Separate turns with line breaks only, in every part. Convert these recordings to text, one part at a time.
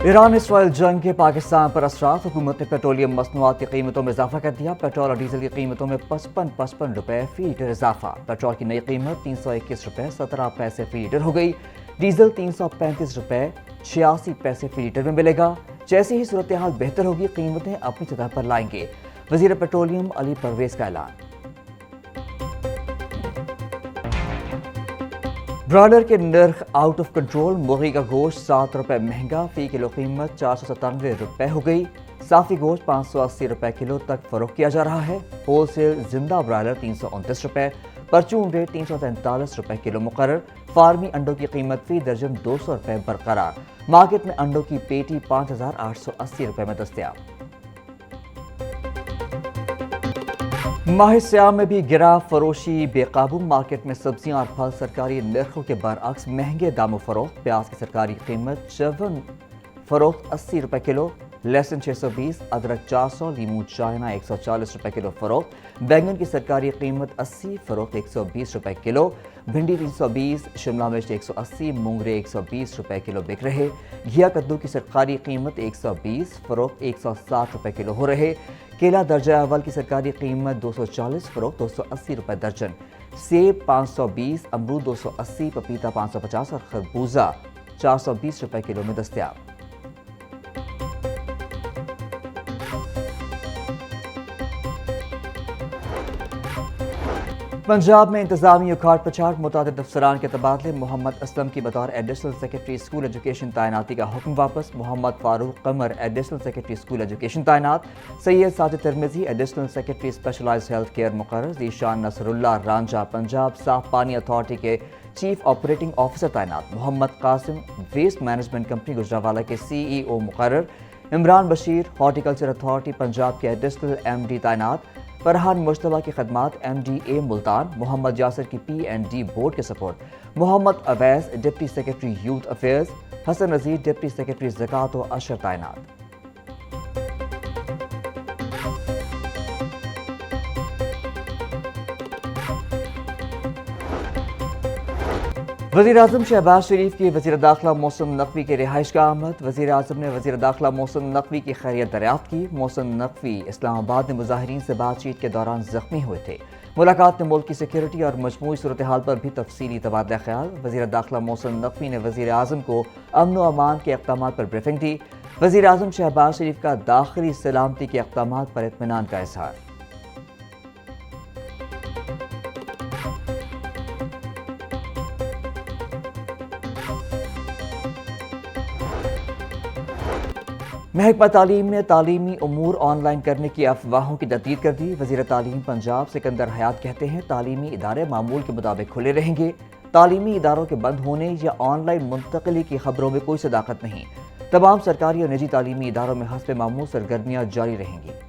Iran Israel जंग के पाकिस्तान पर असरात। हुकूमत ने पेट्रोलियम मसनूआत की कीमतों में इजाफा कर दिया। पेट्रोल और डीजल की कीमतों में 55 रुपए फी लीटर इजाफा। पेट्रोल की नई कीमत 321 रुपए 17 पैसे फी लीटर हो गई। डीजल 335 रुपए 86 पैसे फी लीटर में मिलेगा। जैसे ही सूरत हाल बेहतर होगी, कीमतें अपनी सतह पर लाएंगे। वजीर पेट्रोलियम अली परवेज का ऐलान। ब्रॉयलर के नर्ख आउट ऑफ कंट्रोल। मुर्गी का गोश्त 7 रुपए महंगा, फी किलो कीमत 497 रुपए हो गई। साफी गोश्त 580 रुपए किलो तक फरोख्त किया जा रहा है। होलसेल जिंदा ब्रॉयलर 329 रुपए, परचून रेट 343 रुपए किलो मुकर्रर। फार्मी अंडों की कीमत फी दर्जन 200 रुपए बरकरार। मार्केट में अंडों की पेटी 5880 रुपए में दस्तयाब। माह सियाम में भी गिरा फरोशी बेकाबू। मार्केट में सब्जियां और फल सरकारी नर्खों के बरअक्स महंगे दामों फरोख्त। प्याज की सरकारी कीमत 54 फरोख्त 80 रुपए किलो, लहसुन 620, अदरक 400, लीमू चाइना 140 रुपए किलो फरोख्त। बैंगन की सरकारी कीमत 80 फरोख्त 120 रुपए किलो, भिंडी 320, शिमला मिर्च 180, मूंगरे 120 रुपए किलो बिक रहे। घिया कद्दू की सरकारी कीमत 120 फरोख्त 160 रुपए किलो हो रहे। केला दर्जा अव्वल की सरकारी कीमत 240 फरोख्त 280 रुपए दर्जन। सेब 520, अमरूद 280, पपीता 550 और खरबूजा 420 रुपए किलो में दस्तयाब। पंजाब में इंतजामी उखाड़ पछाड़। मुतादिद अफसरान के तबादले। मोहम्मद असलम की बतौर एडिशनल सेक्रेटरी स्कूल एजुकेशन तैनाती का हुक्म वापस। Mohammad Farooq Qamar additional secretary school education तैनात। Syed Sajid Tirmizi additional secretary specialised health care मुकर्रर। ज़ीशान नसरुल्लाह रांझा पंजाब साफ पानी अथॉरिटी के चीफ ऑपरेटिंग ऑफिसर तैनात। Mohammad Qasim waste management company Gujranwala के CEO मुकर्रर। इमरान बशीर हॉर्टिकल्चर अथॉरिटी पंजाब के एडिशनल MD तैनात। फरहान मुश्तबा की खदमात MDA मुल्तान। मोहम्मद यासिर की P&D बोर्ड के support. Mohammad Awais deputy secretary youth affairs. Hassan Nazir deputy secretary ज़कात व अशर तैनात। वज़ीर आज़म शहबाज शरीफ की वज़ीर दाखिला मोहसिन नकवी के रिहाइश का आमद। वज़ीर आज़म ने वज़ीर दाखिला मोहसिन नकवी की खैरियत दरियाफ्त की। मोहसिन नकवी इस्लामाबाद में मुजाहिरीन से बातचीत के दौरान जख्मी हुए थे। मुलाकात में मुल्क की सिक्योरिटी और मजमूई सूरत हाल पर भी तफसीली तबादला ख्याल। वज़ीर दाखिला मोहसिन नकवी ने वज़ीर आज़म को अमन व अमान के इक़दामात पर ब्रीफिंग दी। वज़ीर आज़म शहबाज शरीफ का दाखिली सलामती के इक़दामात पर इत्मीनान का इज़हार। महकमा तालीम ने तालीमी उमूर ऑनलाइन करने की अफवाहों की तस्दीक कर दी। वज़ीर तालीम पंजाब सिकंदर हयात कहते हैं, तालीमी इदारे मामूल के मुताबिक खुले रहेंगे। तालीमी इदारों के बंद होने या ऑनलाइन मुंतकली की खबरों में कोई सदाकत नहीं। तमाम सरकारी और निजी तालीमी इदारों में हस्ब मामूल सरगर्मियाँ जारी रहेंगी।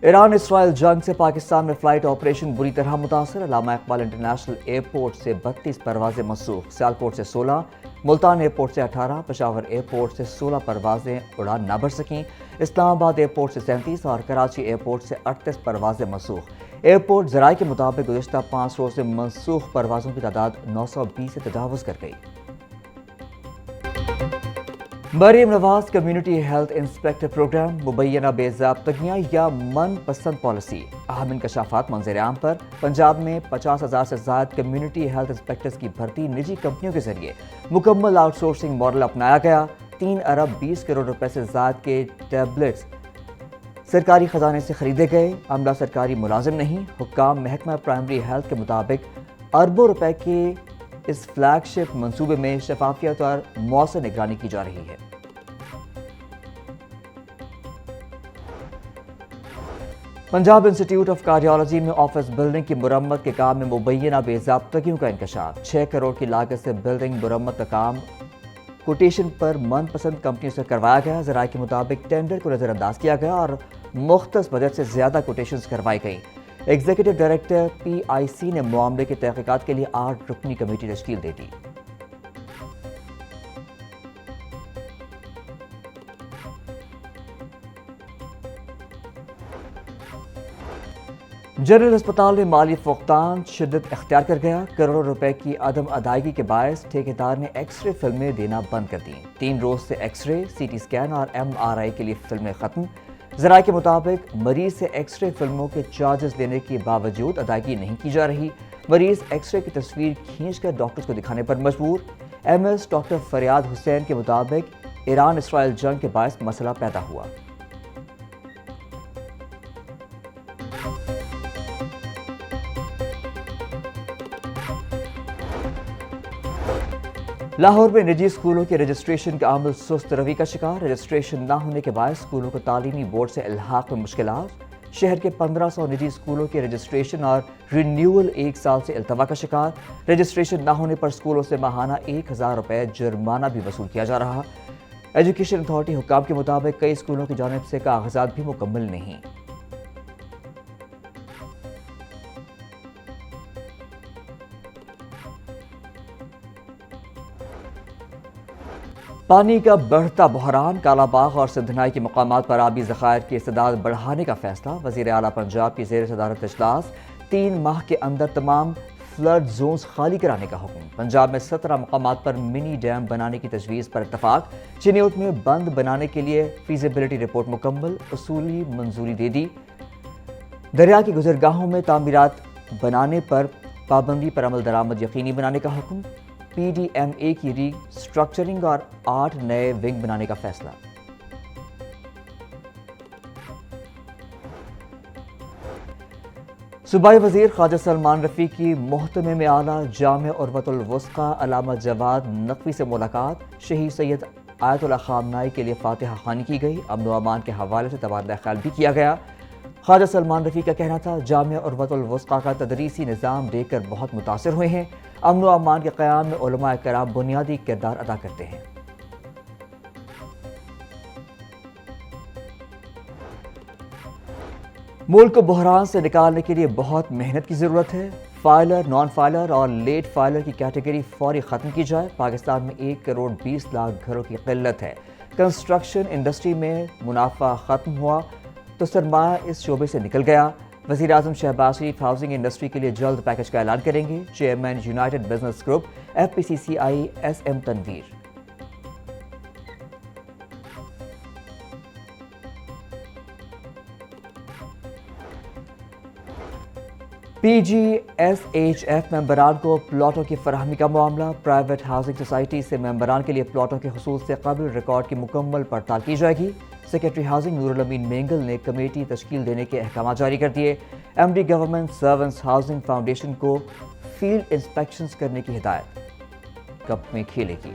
ईरान इसराइल जंग से पाकिस्तान में फ्लाइट ऑपरेशन बुरी तरह मुतासर। अल्लामा इकबाल इंटरनेशनल एयरपोर्ट से 32 परवाजें मनसूख। सियालकोट से 16, मुल्तान एयरपोर्ट से 18, पेशावर एयरपोर्ट से 16 परवाजें उड़ान न भर सकीं। इस्लामाबाद एयरपोर्ट से 37 और कराची एयरपोर्ट से 38 परवाजें मनसूख। एयरपोर्ट ज़राए के मुताबिक गुज़िश्ता 5 रोज़ में मनसूख परवाज़ों की तादाद 920 से तजावुज़ कर गई। Maryam Nawaz community health inspector program. मुबैना बेज़ाब्तगियाँ या मन पसंद पॉलिसी। अहम इंकशाफात मंजर आम पर। पंजाब में 50,000 से ज़ायद कम्युनिटी हेल्थ इंस्पेक्टर्स की भर्ती निजी कंपनियों के जरिए मुकम्मल आउटसोर्सिंग मॉडल अपनाया गया। 3 अरब 20 करोड़ रुपए से ज़ायद के टैबलेट्स सरकारी खजाने से खरीदे गए। अमला सरकारी मुलाजिम नहीं। हुक्काम महकमा प्राइमरी हेल्थ के मुताबिक अरबों रुपए के इस फ्लैगशिप मंसूबे में शफाफियत और मौसर निगरानी की जा रही है। पंजाब इंस्टीट्यूट ऑफ कार्डियोलॉजी में ऑफिस बिल्डिंग की मुरम्मत के काम में मुबैना बेज़ाब्तगियों का इंकशाफ। 6 करोड़ की लागत से बिल्डिंग मुरम्मत का काम कोटेशन पर मनपसंद कंपनियों से करवाया गया। ज़राए के मुताबिक टेंडर को नज़रअंदाज किया गया और मुख्तस बजट से ज़्यादा कोटेशन करवाई गई। एग्जीक्यूटिव डायरेक्टर PIC ने मामले की तहकीकात के लिए 8 रुकनी कमेटी तश्कील दे दी। جنرل اسپتال میں مالی فقدان شدت اختیار کر گیا۔ کروڑوں روپے کی عدم ادائیگی کے باعث ٹھیکیدار نے ایکس رے فلمیں دینا بند کر دیں۔ 3 روز سے X ray, C T scan اور ایم آر آئی کے لیے فلمیں ختم۔ ذرائع کے مطابق مریض سے ایکس رے فلموں کے چارجز لینے کے باوجود ادائیگی نہیں کی جا رہی۔ مریض ایکس رے کی تصویر کھینچ کر ڈاکٹرز کو دکھانے پر مجبور۔ ایم ایس ڈاکٹر فریاد حسین کے مطابق ایران اسرائیل جنگ کے باعث مسئلہ پیدا ہوا۔ لاہور میں نجی اسکولوں کے رجسٹریشن کا عمل سست روی کا شکار۔ رجسٹریشن نہ ہونے کے باعث اسکولوں کو تعلیمی بورڈ سے الحاق میں مشکلات۔ شہر کے 1500 نجی اسکولوں کے رجسٹریشن اور رینیول 1 سال سے التوا کا شکار۔ رجسٹریشن نہ ہونے پر اسکولوں سے ماہانہ 1000 روپے جرمانہ بھی وصول کیا جا رہا۔ ایجوکیشن اتھارٹی حکام کے مطابق کئی اسکولوں کی جانب سے کاغذات بھی مکمل نہیں۔ پانی کا بڑھتا بحران، کالا باغ اور سندھنائی کے مقامات پر آبی ذخائر کی استعداد بڑھانے کا فیصلہ۔ وزیر اعلیٰ پنجاب کی زیر صدارت اجلاس، 3 ماہ کے اندر تمام فلڈ زونز خالی کرانے کا حکم۔ پنجاب میں 17 مقامات پر منی ڈیم بنانے کی تجویز پر اتفاق۔ چنیوٹ میں بند بنانے کے لیے فیزیبلٹی رپورٹ مکمل، اصولی منظوری دے دی۔ دریا کی گزرگاہوں میں تعمیرات بنانے پر پابندی پر عمل درآمد یقینی بنانے کا حکم۔ پی ڈی ایم اے کی ری اسٹرکچرنگ اور 8 نئے ونگ بنانے کا فیصلہ۔ صوبائی وزیر خواجہ سلمان رفیع کی محتمم اعلیٰ جامع عروۃ الوثقی علامہ جواد نقوی سے ملاقات۔ شہید سید آیت اللہ خامنہئی کے لیے فاتحہ خوانی کی گئی۔ امن و امان کے حوالے سے تبادلہ خیال بھی کیا گیا۔ خواجہ سلمان رفیع کا کہنا تھا، جامع عروۃ الوثقی کا تدریسی نظام دیکھ کر بہت متاثر ہوئے ہیں۔ امن و امان کے قیام میں علماء کرام بنیادی کردار ادا کرتے ہیں۔ ملک کو بحران سے نکالنے کے لیے بہت محنت کی ضرورت ہے۔ فائلر، نان فائلر اور لیٹ فائلر کی کیٹیگری فوری ختم کی جائے۔ پاکستان میں 1 کروڑ 20 لاکھ گھروں کی قلت ہے۔ کنسٹرکشن انڈسٹری میں منافع ختم ہوا تو سرمایہ اس شعبے سے نکل گیا۔ وزیر اعظم شہباز شریف ہاؤسنگ انڈسٹری کے لیے جلد پیکج کا اعلان کریں گے۔ Chairman United Business Group F P C C I S M Tanveer. P G S H F ممبران کو پلاٹوں کی فراہمی کا معاملہ۔ پرائیویٹ ہاؤسنگ سوسائٹی سے ممبران کے لیے پلاٹوں کے حصول سے قبل ریکارڈ کی مکمل پڑتال کی جائے گی۔ سیکرٹری ہاؤسنگ نور الامین مینگل نے کمیٹی تشکیل دینے کے احکامات جاری کر دیے۔ M D government servants housing foundation کو فیلڈ انسپیکشنز کرنے کی ہدایت۔ کپ میں کھیلے گی۔